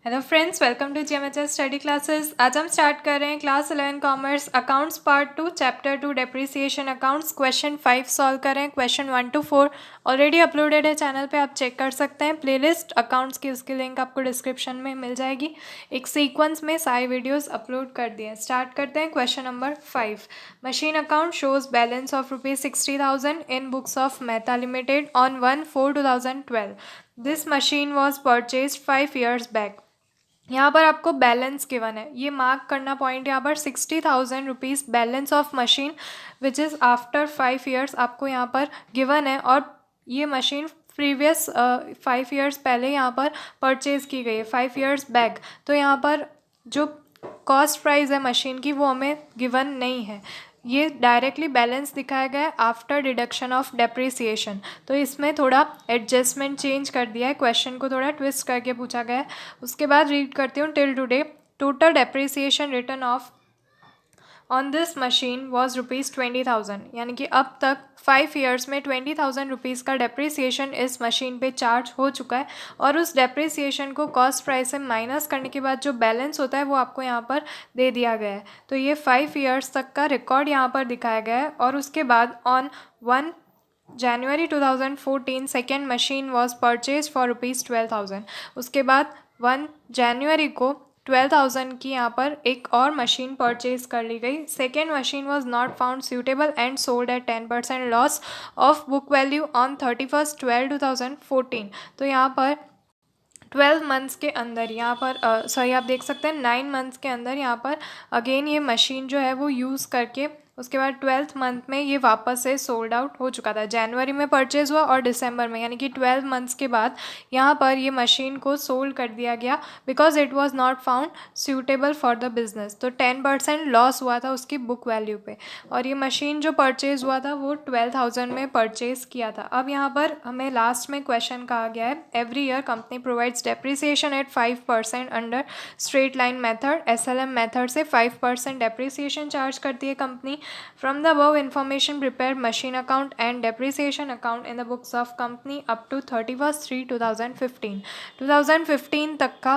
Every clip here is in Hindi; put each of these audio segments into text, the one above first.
Hello friends, welcome to GMHS study classes. आज हम स्टार्ट कर रहे हैं class 11 commerce accounts part 2 chapter 2 depreciation accounts. Question 5 solve कर रहे हैं। क्वेश्चन 1 to 4 ऑलरेडी अपलोडेड है चैनल पे, आप चेक कर सकते हैं। प्लेलिस्ट अकाउंट्स की उसकी लिंक आपको डिस्क्रिप्शन में मिल जाएगी। एक सीक्वेंस में सारे वीडियोस अपलोड कर दिए हैं। स्टार्ट करते हैं। Question number 5, machine account shows balance of ₹60,000 in books of Mehta limited on 1/4/2012। This machine was purchase 5 years back. यहाँ पर आपको बैलेंस गिवन है, ये मार्क करना पॉइंट यहाँ पर 60,000 rupees balance of machine which is after 5 years आपको यहाँ पर गिवन है। और ये मशीन प्रीवियस 5 years पहले यहाँ पर परचेज़ की गई है, 5 years बैक। तो यहाँ पर जो कॉस्ट प्राइस है मशीन की वो हमें गिवन नहीं है, ये डायरेक्टली बैलेंस दिखाया गया है आफ्टर डिडक्शन ऑफ डेप्रिसिएशन। तो इसमें थोड़ा एडजस्टमेंट चेंज कर दिया है, क्वेश्चन को थोड़ा ट्विस्ट करके पूछा गया है। उसके बाद रीड करती हूँ। Till today total depreciation return of on this machine was ₹20,000, यानी कि अब तक 5 years में 20,000 रुपीज़ का डेप्रिसिएशन इस मशीन पे चार्ज हो चुका है। और उस डेप्रिसिएशन को कॉस्ट प्राइस से माइनस करने के बाद जो बैलेंस होता है वो आपको यहाँ पर दे दिया गया है। तो ये 5 years तक का रिकॉर्ड यहाँ पर दिखाया गया है। और उसके बाद on 1 January 2014 second machine was purchase for ₹12,000। उसके बाद 1 January को 12,000 की यहाँ पर एक और मशीन परचेज कर ली गई। Second machine was not found suitable and sold at 10% loss of book value on 31/12/2014। तो यहाँ पर 12 मंथ्स के अंदर यहाँ पर सॉरी आप देख सकते हैं 9 मंथ्स के अंदर यहाँ पर अगेन ये मशीन जो है वो यूज़ करके उसके बाद 12th मंथ में ये वापस से सोल्ड आउट हो चुका था। जनवरी में परचेज़ हुआ और दिसंबर में, यानी कि 12 मंथ्स के बाद यहाँ पर ये मशीन को सोल्ड कर दिया गया because it was not found suitable for the business. तो 10% लॉस हुआ था उसकी बुक वैल्यू पे। और ये मशीन जो परचेज़ हुआ था वो 12,000 में परचेज़ किया था। अब यहाँ पर हमें लास्ट में क्वेश्चन कहा गया है, every year company provides depreciation eight 5% under straight line method. SLM method से 5% डेप्रिसिएशन चार्ज करती है company. From the above information, prepare machine account and depreciation account in the books of company up to 31/3/2015। 2015 तक का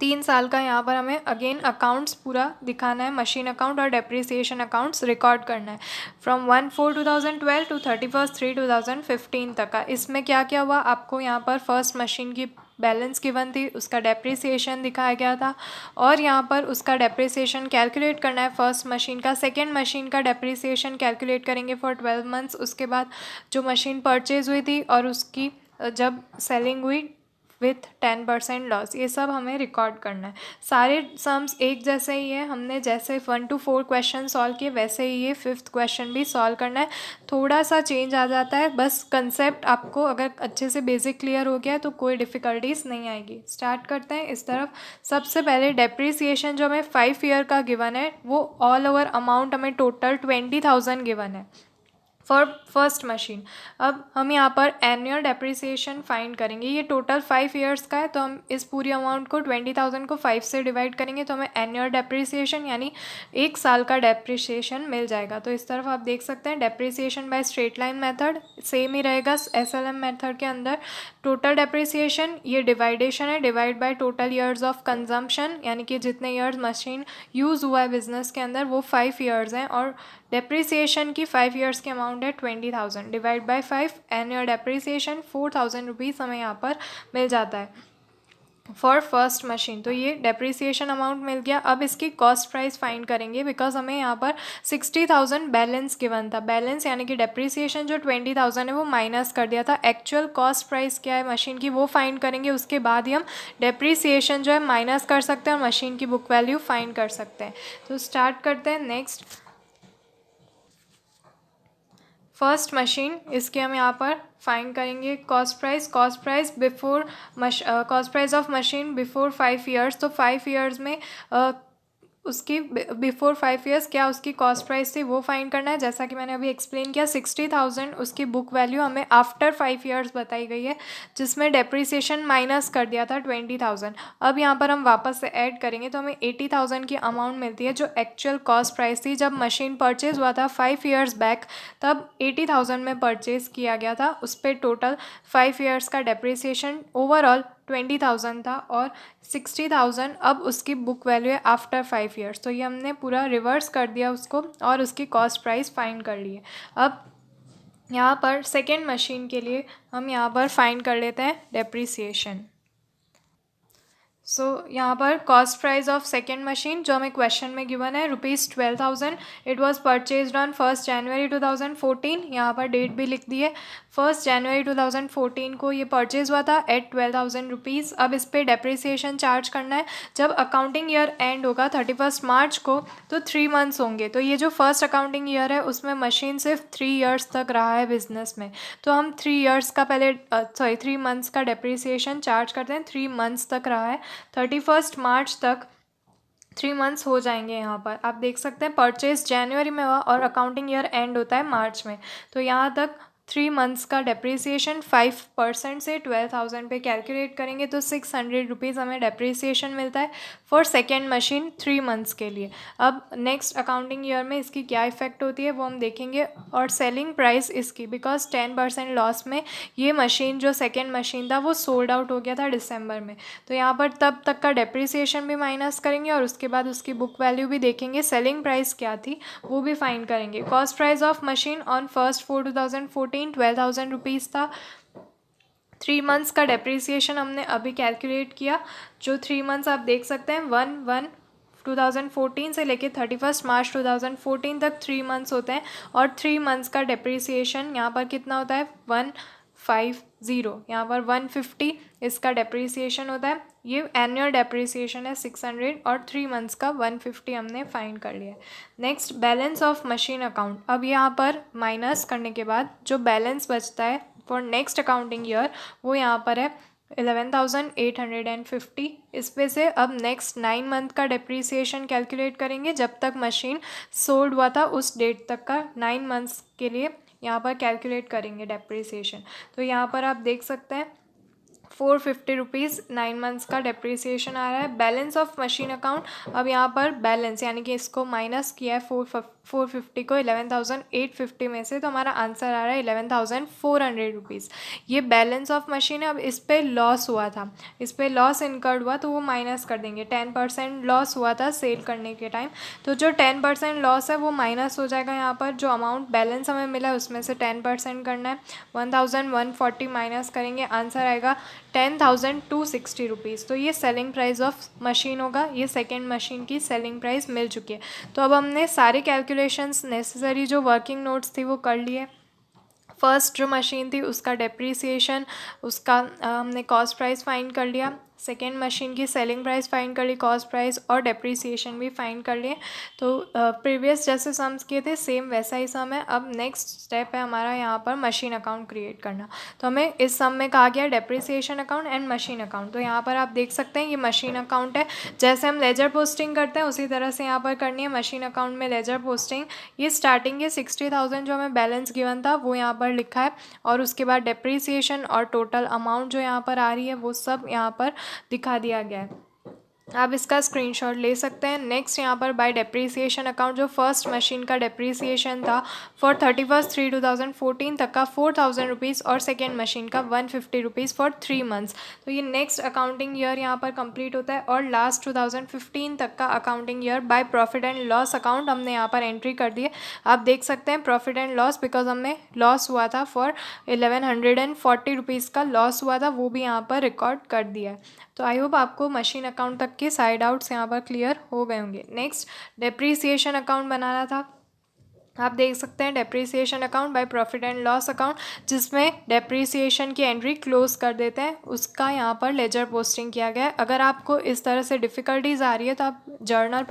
3 साल का यहाँ पर हमें अगेन अकाउंट्स पूरा दिखाना है, मशीन अकाउंट और डेप्रिसिएशन अकाउंट्स रिकॉर्ड करना है फ्रॉम 1/4/2012 टू 31/3/2015 तक का। इसमें क्या क्या हुआ आपको यहाँ पर फर्स्ट मशीन की बैलेंस गिवन थी, उसका डेप्रिसिएशन दिखाया गया था और यहाँ पर उसका डेप्रिसिएशन कैलकुलेट करना है फर्स्ट मशीन का। सेकेंड मशीन का डेप्रिसिएशन कैलकुलेट करेंगे फॉर 12 मंथ्स। उसके बाद जो मशीन परचेज हुई थी और उसकी जब सेलिंग हुई विथ 10% लॉस, ये सब हमें रिकॉर्ड करना है। सारे सम्स एक जैसे ही है, हमने जैसे 1 to 4 क्वेश्चन सॉल्व किए वैसे ही ये 5th क्वेश्चन भी सॉल्व करना है। थोड़ा सा चेंज आ जाता है, बस कंसेप्ट आपको अगर अच्छे से बेसिक क्लियर हो गया है तो कोई डिफ़िकल्टीज नहीं आएगी। स्टार्ट करते हैं इस तरफ। सबसे पहले डेप्रिसिएशन जो हमें 5 year का गिवन है वो ऑल ओवर अमाउंट हमें टोटल 20,000 गिवन है फॉर फर्स्ट मशीन। अब हम यहाँ पर एनुअल डेप्रिसिएशन फाइंड करेंगे। ये टोटल 5 years का है, तो हम इस पूरी अमाउंट को 20,000 को 5 से डिवाइड करेंगे तो हमें एनुअल डेप्रिसिएशन यानी 1 साल का डेप्रिसिएशन मिल जाएगा। तो इस तरफ आप देख सकते हैं depreciation by straight line method same ही रहेगा SLM मेथड के अंदर। टोटल डेप्रिसिएशन ये डिवाइडेशन है, divide by total years of consumption, यानी कि जितने ईयर्स मशीन यूज़ हुआ है बिजनेस के अंदर वो 5 years हैं। और डेप्रिसिएशन की 5 years की अमाउंट है 20,000 divide by 5, annual depreciation 4,000 rupees हमें यहाँ पर मिल जाता है फॉर फर्स्ट मशीन। तो ये डेप्रिसिएशन अमाउंट मिल गया। अब इसकी कॉस्ट प्राइस फाइंड करेंगे बिकॉज हमें यहाँ पर 60,000 बैलेंस गिवन था। बैलेंस यानी कि डेप्रिसिएशन जो 20,000 है वो माइनस कर दिया था। एक्चुअल कॉस्ट प्राइस क्या है मशीन की वो फाइंड करेंगे, उसके बाद ही हम डेप्रिसिएशन जो है माइनस कर सकते हैं और मशीन की बुक वैल्यू फाइंड कर सकते हैं। तो स्टार्ट करते हैं। नेक्स्ट फर्स्ट मशीन, इसके हम यहाँ पर फाइंड करेंगे cost price before cost price of machine before 5 years। तो 5 years में उसकी बिफोर 5 years क्या उसकी कॉस्ट प्राइस थी वो फाइंड करना है। जैसा कि मैंने अभी एक्सप्लेन किया 60,000 उसकी बुक वैल्यू हमें आफ्टर 5 years बताई गई है, जिसमें डेप्रिसिएशन माइनस कर दिया था 20,000। अब यहाँ पर हम वापस से ऐड करेंगे तो हमें 80,000 की अमाउंट मिलती है जो एक्चुअल कॉस्ट प्राइस थी जब मशीन परचेज हुआ था 5 years बैक, तब 80,000 में परचेज किया गया था। उस पर टोटल 5 years का डेप्रिसिएशन ओवरऑल 20,000 था और 60,000 अब उसकी बुक वैल्यू है आफ्टर 5 ईयर्स। तो ये हमने पूरा रिवर्स कर दिया उसको और उसकी कॉस्ट प्राइस फाइंड कर ली है। अब यहाँ पर सेकेंड मशीन के लिए हम यहाँ पर फाइंड कर लेते हैं डेप्रिसिएशन। सो यहाँ पर cost price of second machine जो हमें क्वेश्चन में गिवन है ₹12,000। इट वॉज परचेज ऑन 1 जनवरी 2014। यहाँ पर डेट भी लिख दी है, 1 जनवरी 2014 को ये परचेज हुआ था एट ₹12,000। अब इस पर डेप्रिसिएशन चार्ज करना है। जब अकाउंटिंग ईयर एंड होगा 31 मार्च को तो 3 मंथ्स होंगे। तो ये जो फर्स्ट अकाउंटिंग ईयर है उसमें मशीन सिर्फ 3 ईयर्स तक रहा है बिजनेस में, तो हम 3 ईयर्स का पहले 3 मंथ्स का डेप्रिसिएशन चार्ज करते हैं। 3 मंथ्स तक रहा है, 31 मार्च तक 3 मंथ्स हो जाएंगे। यहाँ पर आप देख सकते हैं परचेज जनवरी में हुआ और अकाउंटिंग ईयर एंड होता है मार्च में, तो यहाँ तक 3 मंथ्स का डेप्रिसिएशन 5% से 12,000 पे कैलकुलेट करेंगे तो ₹600 हमें डेप्रिसिएशन मिलता है फॉर सेकेंड मशीन 3 मंथ्स के लिए। अब नेक्स्ट अकाउंटिंग ईयर में इसकी क्या इफेक्ट होती है वो हम देखेंगे। और सेलिंग प्राइस इसकी बिकॉज 10% लॉस में ये मशीन जो सेकेंड मशीन था वो सोल्ड आउट हो गया था दिसंबर में, तो यहाँ पर तब तक का डेप्रिसिएशन भी माइनस करेंगे और उसके बाद उसकी बुक वैल्यू भी देखेंगे, सेलिंग प्राइस क्या थी वो भी फाइंड करेंगे। Cost price of machine on 1/4/2014 ₹12,000 था। 3 मंथ्स का डेप्रिसिएशन हमने अभी कैलकुलेट किया। जो 3 मंथ्स आप देख सकते हैं 1/1/2014 से लेके 31 मार्च 2014 तक 3 मंथ्स होते हैं और 3 मंथ्स का डेप्रिसिएशन यहाँ पर कितना होता है 150, यहाँ पर 150 इसका डेप्रिसिएशन होता है। ये एनुअल डेप्रिसिएशन है 600 और 3 मंथ्स का 150 हमने फाइंड कर लिया है। Next balance of machine account. अब यहाँ पर माइनस करने के बाद जो बैलेंस बचता है फॉर नेक्स्ट अकाउंटिंग ईयर वो यहाँ पर है 11,850। इस पे से अब नेक्स्ट 9 मंथ का डेप्रिसिएशन कैलकुलेट करेंगे जब तक मशीन सोल्ड हुआ था उस डेट तक का 9 मंथ्स के लिए यहाँ पर कैलकुलेट करेंगे डेप्रिसिएशन। तो यहाँ पर आप देख सकते हैं ₹450 9 मंथ्स का डेप्रिसिएशन आ रहा है। बैलेंस ऑफ मशीन अकाउंट, अब यहाँ पर बैलेंस यानी कि इसको माइनस किया है 450 को 11,850 में से, तो हमारा आंसर आ रहा है ₹11,400। ये बैलेंस ऑफ मशीन है। अब इस पर लॉस हुआ था, इस पर लॉस इनकर्ड हुआ तो वो माइनस कर देंगे। 10% लॉस हुआ था सेल करने के टाइम, तो जो 10% लॉस है वो माइनस हो जाएगा। यहाँ पर जो अमाउंट बैलेंस हमें मिला है उसमें से 10% करना है, 1,140 माइनस करेंगे, आंसर आएगा ₹10,260। तो ये सेलिंग प्राइस ऑफ मशीन होगा। ये सेकेंड मशीन की सेलिंग प्राइस मिल चुकी है। तो अब हमने सारे कैलकुलेशंस नेसेसरी जो वर्किंग नोट्स थी वो कर लिए। फर्स्ट जो मशीन थी उसका डेप्रिसिएशन, उसका हमने कॉस्ट प्राइस फाइंड कर लिया। सेकेंड मशीन की सेलिंग प्राइस फाइंड कर ली, कॉस्ट प्राइस और डेप्रिसिएशन भी फाइंड कर लिए। तो प्रीवियस जैसे सम्स किए थे सेम वैसा ही सम है। अब नेक्स्ट स्टेप है हमारा यहाँ पर मशीन अकाउंट क्रिएट करना। तो हमें इस सम में कहा गया depreciation account and machine account. तो यहाँ पर आप देख सकते हैं ये मशीन अकाउंट है। जैसे हम लेजर पोस्टिंग करते हैं उसी तरह से यहाँ पर करनी है मशीन अकाउंट में लेजर पोस्टिंग। ये स्टार्टिंग के 60,000 जो हमें बैलेंस गिवन था वो यहाँ पर लिखा है और उसके बाद डेप्रिसिएशन और टोटल अमाउंट जो यहाँ पर आ रही है वो सब यहाँ पर दिखा दिया गया है। आप इसका स्क्रीनशॉट ले सकते हैं। नेक्स्ट यहाँ पर बाय डेप्रिसिएशन अकाउंट जो फर्स्ट मशीन का डेप्रिसिएशन था फॉर 31/3/2014 तक का ₹4,000 और सेकेंड मशीन का ₹150 फॉर 3 मंथ्स। तो ये नेक्स्ट अकाउंटिंग ईयर यहाँ पर कंप्लीट होता है और लास्ट 2015 तक का accounting year by profit and loss account हमने यहाँ पर एंट्री कर दी है। आप देख सकते हैं प्रॉफिट एंड लॉस बिकॉज हमने लॉस हुआ था फॉर 1,140 रुपीज़ का लॉस हुआ था, वो भी यहाँ पर रिकॉर्ड कर दिया है। तो आई होप आपको मशीन अकाउंट तक के साइड आउट्स यहाँ पर क्लियर हो गए होंगे। नेक्स्ट डेप्रिसिएशन अकाउंट बनाना था। आप देख सकते हैं depreciation account by profit and loss account जिसमें डेप्रिसिएशन की एंट्री क्लोज कर देते हैं, उसका यहाँ पर लेजर पोस्टिंग किया गया है। अगर आपको इस तरह से डिफ़िकल्टीज आ रही है तो आप जर्नल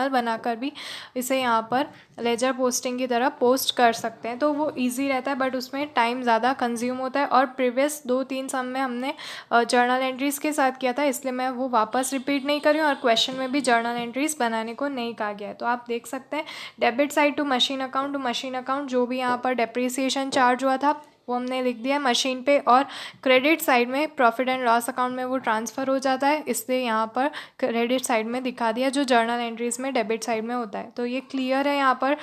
बनाकर भी इसे यहाँ पर लेजर पोस्टिंग की तरह पोस्ट कर सकते हैं, तो वो ईजी रहता है बट उसमें टाइम ज़्यादा कंज्यूम होता है। और प्रीवियस 2-3 सम में हमने जर्नल एंट्रीज़ के साथ किया था, इसलिए मैं वो वापस रिपीट नहीं कर रही हूँ और क्वेश्चन में भी जर्नल एंट्रीज़ बनाने को नहीं कहा गया है। तो आप देख सकते हैं debit side to machine account जो भी यहाँ पर डेप्रिसिएशन चार्ज हुआ था वो हमने लिख दिया मशीन पे, और क्रेडिट साइड में प्रॉफिट एंड लॉस अकाउंट में वो ट्रांसफ़र हो जाता है, इसलिए यहाँ पर क्रेडिट साइड में दिखा दिया जो जर्नल एंट्रीज़ में डेबिट साइड में होता है। तो ये क्लियर है यहाँ पर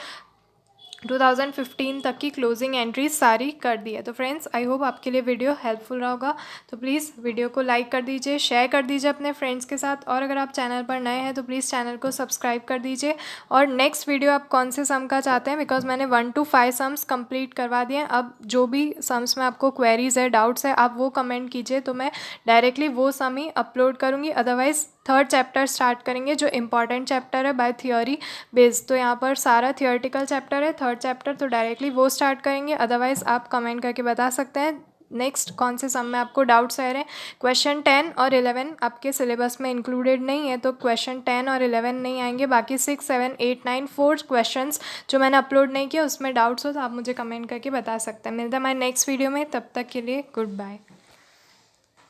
2015 तक की क्लोजिंग एंट्रीज सारी कर दी है। तो फ्रेंड्स आई होप आपके लिए वीडियो हेल्पफुल रहा होगा। तो प्लीज़ वीडियो को लाइक कर दीजिए, शेयर कर दीजिए अपने फ्रेंड्स के साथ, और अगर आप चैनल पर नए हैं तो प्लीज़ चैनल को सब्सक्राइब कर दीजिए। और नेक्स्ट वीडियो आप कौन से सम का चाहते हैं, बिकॉज मैंने 1 to 5 सम्स कंप्लीट करवा दिए हैं। अब जो भी सम्स में आपको क्वेरीज है, डाउट्स है, आप वो कमेंट कीजिए तो मैं डायरेक्टली वो सम ही अपलोड करूँगी। अदरवाइज़ थर्ड चैप्टर स्टार्ट करेंगे जो इंपॉर्टेंट चैप्टर है बाय थियोरी बेस्ड। तो यहाँ पर सारा थियोरेटिकल चैप्टर है, थर्ड चैप्टर, तो डायरेक्टली वो स्टार्ट करेंगे। अदरवाइज़ आप कमेंट करके बता सकते हैं नेक्स्ट कौन से सम में आपको डाउट्स रह रहे हैं। क्वेश्चन 10 और 11 आपके सिलेबस में इंक्लूडेड नहीं है, तो क्वेश्चन 10 और 11 नहीं आएंगे। बाकी 6, 7, 8, 9 4 क्वेश्चंस जो मैंने अपलोड नहीं किया उसमें डाउट्स हो तो आप मुझे कमेंट करके बता सकते हैं। मिलता है हमारे नेक्स्ट वीडियो में, तब तक के लिए गुड बाय।